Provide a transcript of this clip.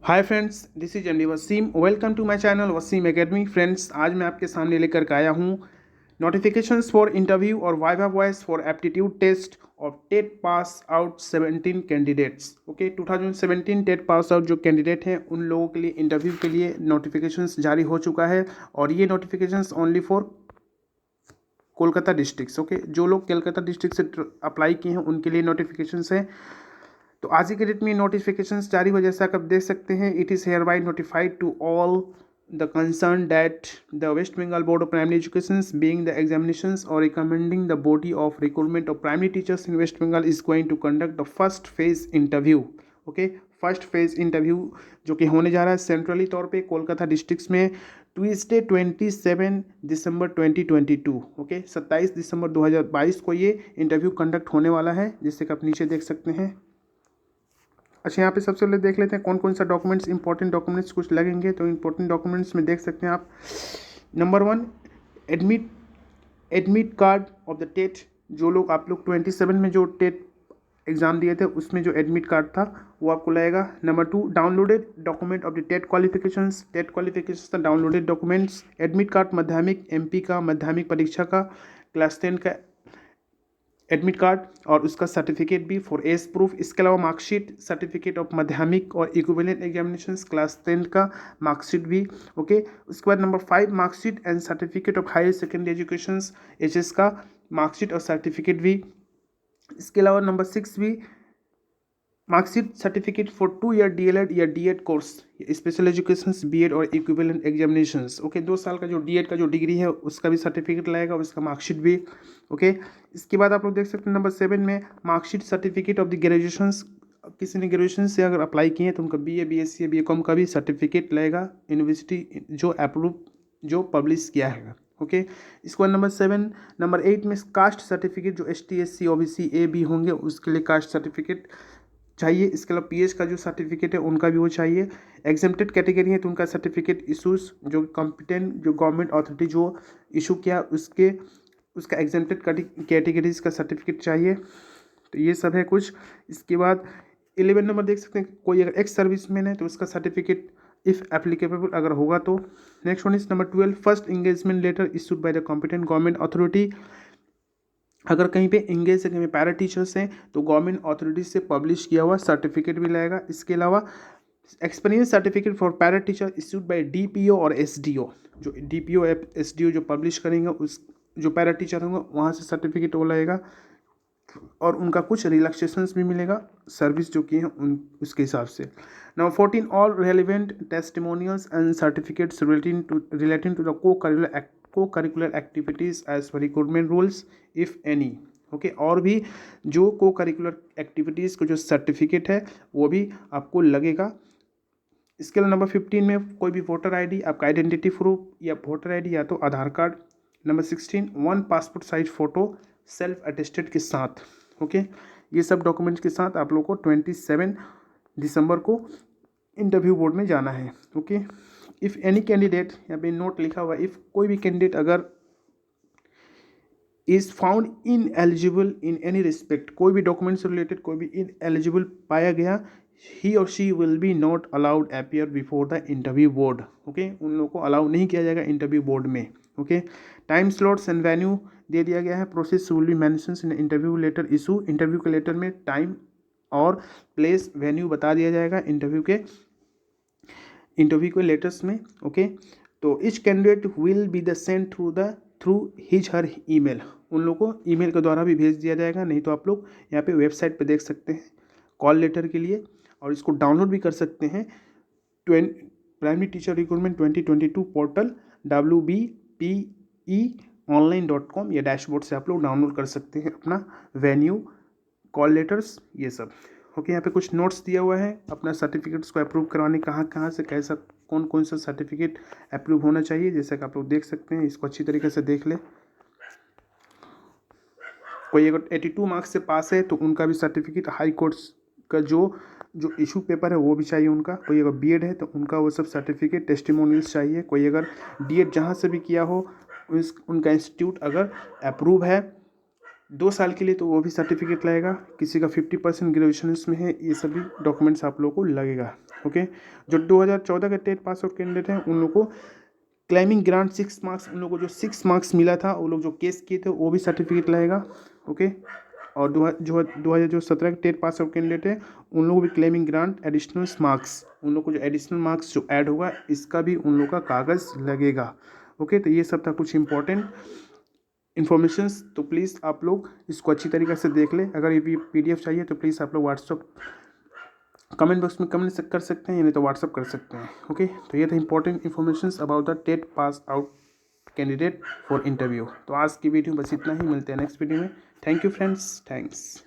Hi friends, this is MD Wasim. Welcome to my channel Wasim academy. Friends, आज मैं आपके सामने लेकर के आया हूँ नोटिफिकेशंस फॉर इंटरव्यू और viva voce for aptitude test of TET pass out 17 candidates. Okay, 2017 TET pass out जो कैंडिडेट हैं उन लोगों के लिए इंटरव्यू के लिए नोटिफिकेशंस जारी हो चुका है और ये notifications only for Kolkata districts. Okay, जो लोग कोलकाता डिस्ट्रिक्ट से अप्लाई किए हैं उनके लिए नोटिफिकेशंस हैं। तो आज की डेट में नोटिफिकेशंस जारी हो, जैसा कि आप देख सकते हैं, it is hereby notified to all the concern that the West Bengal board of primary education being the examinations और recommending the body of recruitment of primary teachers in West Bengal is going to conduct the first phase interview. Okay, first phase interview जो कि होने जा रहा है centrally तौर पे Kolkata districts में ट्यूसडे 27 दिसंबर 2022। ओके, 27 दिसंबर 2022 को ये इंटरव्यू कंडक्ट होने वाला है, जिससे कि आप नीचे देख सकते हैं। अच्छा, यहाँ पे सबसे पहले देख लेते हैं कौन कौन सा डॉक्यूमेंट्स, इंपॉर्टेंट डॉक्यूमेंट्स कुछ लगेंगे। तो इंपॉर्टेंट डॉक्यूमेंट्स में देख सकते हैं आप, number 1, admit admit card of the TET. जो लोग आप लोग 27 में जो टेट एग्ज़ाम दिए थे उसमें जो एडमिट कार्ड था वो आपको लगेगा। Number 2, downloaded document of the TET qualifications. TET qualifications का डाउनलोडेड डॉक्यूमेंट्स, एडमिट कार्ड माध्यमिक एमपी का, माध्यमिक परीक्षा का, क्लास 10 का एडमिट कार्ड और उसका सर्टिफिकेट भी फॉर एज प्रूफ। इसके अलावा मार्कशीट, सर्टिफिकेट ऑफ माध्यमिक और इक्विवेलेंट एग्जामिनेशंस क्लास 10 का मार्कशीट भी। ओके, उसके बाद number 5, marksheet and certificate of higher secondary education HS का मार्कशीट और सर्टिफिकेट भी। इसके अलावा नंबर 6 भी marksheet, certificate for 2 year DElEd या DEd course, special education BEd और इक्विवेलेंट एग्जामिनेशंस। ओके, 2 साल का जो डीएड का जो डिग्री है उसका भी सर्टिफिकेट लगेगा और उसका मार्कशीट भी। ओके, इसके बाद आप लोग देख सकते हैं नंबर 7 में marksheet, certificate of the graduation. किसी ने ग्रेजुएशन से अगर अप्लाई किए हैं तो उनका बीए, बीएससी, बीकॉम का भी सर्टिफिकेट लगेगा, यूनिवर्सिटी जो अप्रूव जो पब्लिश किया है। ओके, इसके बाद नंबर 8 में कास्ट सर्टिफिकेट, जो ST SC OBC A B होंगे उसके लिए कास्ट सर्टिफिकेट चाहिए। इसके अलावा पीएच का जो सर्टिफिकेट है उनका भी वो चाहिए। एग्जेम्प्टेड कैटेगरी है तो उनका सर्टिफिकेट इशूज, जो कॉम्पिटेंट जो गवर्नमेंट अथॉरिटी जो इशू किया उसका एग्जेम्प्टेड कैटेगरीज का सर्टिफिकेट चाहिए। तो ये सब है कुछ। इसके बाद 11 नंबर देख सकते हैं, कोई अगर एक्स सर्विसमैन है तो उसका सर्टिफिकेट इफ़ एप्लीकेबल अगर होगा तो। Next one is number 12, first engagement letter issued by the competent government authority. अगर कहीं पे इंगेज है, कहीं पे पैरा टीचर्स हैं तो गवर्नमेंट अथॉरिटी से पब्लिश किया हुआ सर्टिफिकेट भी लगेगा। इसके अलावा experience certificate for para teacher issued by DPO और SDO। जो DPO SDO जो पब्लिश करेंगे उस जो पैरा टीचर होंगे वहाँ से सर्टिफिकेट वो लगेगा और उनका कुछ रिलैक्सेशंस भी मिलेगा सर्विस जो किए हैं उन उसके हिसाब से। Number 14, all relevant testimonials and certificates relating to the cocurricular activities as per recruitment rules if any. Okay, और भी जो को करिकुलर एक्टिविटीज़ को जो सर्टिफिकेट है वो भी आपको लगेगा। इसके अलावा नंबर 15 में कोई भी वोटर आईडी, आपका आइडेंटिटी प्रूफ या वोटर आईडी या तो Aadhaar card. Number 16, 1 passport size photo self attested के साथ। ओके, ये सब डॉक्यूमेंट्स के साथ आप लोग को 27 दिसंबर को इंटरव्यू बोर्ड में जाना है। ओके, इफ़ एनी कैंडिडेट, यहाँ पे नोट लिखा हुआ है, इफ़ कोई भी कैंडिडेट अगर is found in eligible in any respect, कोई भी डॉक्यूमेंट से रिलेटेड कोई भी इन एलिजिबल पाया गया, he or she will be not allowed appear before the interview board. Okay, उन लोगों को अलाउ नहीं किया जाएगा इंटरव्यू बोर्ड में। Okay, time slots and venue दे दिया गया है। Process will be mentions in interview letter issue. Interview के लेटर में टाइम और प्लेस वेन्यू बता दिया जाएगा इंटरव्यू के लेटर्स में। ओके, तो each candidate will be the send through his her email. उन लोगों को ईमेल के द्वारा भी भेज दिया जाएगा, नहीं तो आप लोग यहाँ पे वेबसाइट पे देख सकते हैं कॉल लेटर के लिए, और इसको डाउनलोड भी कर सकते हैं primary teacher recruitment 2022 portal wbpeonline.com या डैशबोर्ड से आप लोग डाउनलोड कर सकते हैं अपना वेन्यू, कॉल लेटर्स, ये सब। ओके, यहाँ पे कुछ नोट्स दिया हुआ है अपना सर्टिफिकेट्स को अप्रूव करवाने कहाँ से कैसा कौन कौन सा सर्टिफिकेट अप्रूव होना चाहिए, जैसा कि आप लोग देख सकते हैं। इसको अच्छी तरीके से देख ले। कोई अगर 82 मार्क्स से पास है तो उनका भी सर्टिफिकेट, हाई कोर्ट का जो इशू पेपर है वो भी चाहिए उनका। कोई अगर बीएड है तो उनका वो सब सर्टिफिकेट, टेस्टिमोनियल्स चाहिए। कोई अगर डीएड जहाँ से भी किया हो उनका इंस्टीट्यूट अगर अप्रूव है 2 साल के लिए तो वो भी सर्टिफिकेट लगेगा, किसी का 50% ग्रेजुएशन इसमें है, ये सभी डॉक्यूमेंट्स आप लोगों को लगेगा। ओके, जो 2014 के टेट पास आउट कैंडिडेट हैं उन लोगों को क्लाइमिंग ग्रांट 6 मार्क्स, उन लोगों को जो 6 मार्क्स मिला था वो लोग जो केस किए थे वो भी सर्टिफिकेट लगेगा। ओके, और 2017 के टेट पास आउट कैंडिडेट है उन लोगों को भी क्लेमिंग ग्रांट एडिशनल मार्क्स, उन लोग को जो एडिशनल मार्क्स जो ऐड होगा इसका भी उन लोग का कागज़ लगेगा। ओके, तो ये सब था कुछ इंपॉर्टेंट इन्फॉर्मेशंस। तो प्लीज़ आप लोग इसको अच्छी तरीके से देख लें। अगर ये PDF चाहिए तो प्लीज़ आप लोग व्हाट्सअप कमेंट बॉक्स में कमेंट कर सकते हैं, या नहीं तो व्हाट्सअप कर सकते हैं। ओके, तो ये था important informations about the TET pass out candidate for interview. तो आज की वीडियो बस इतना ही, मिलते हैं नेक्स्ट वीडियो में। Thank you friends, thanks.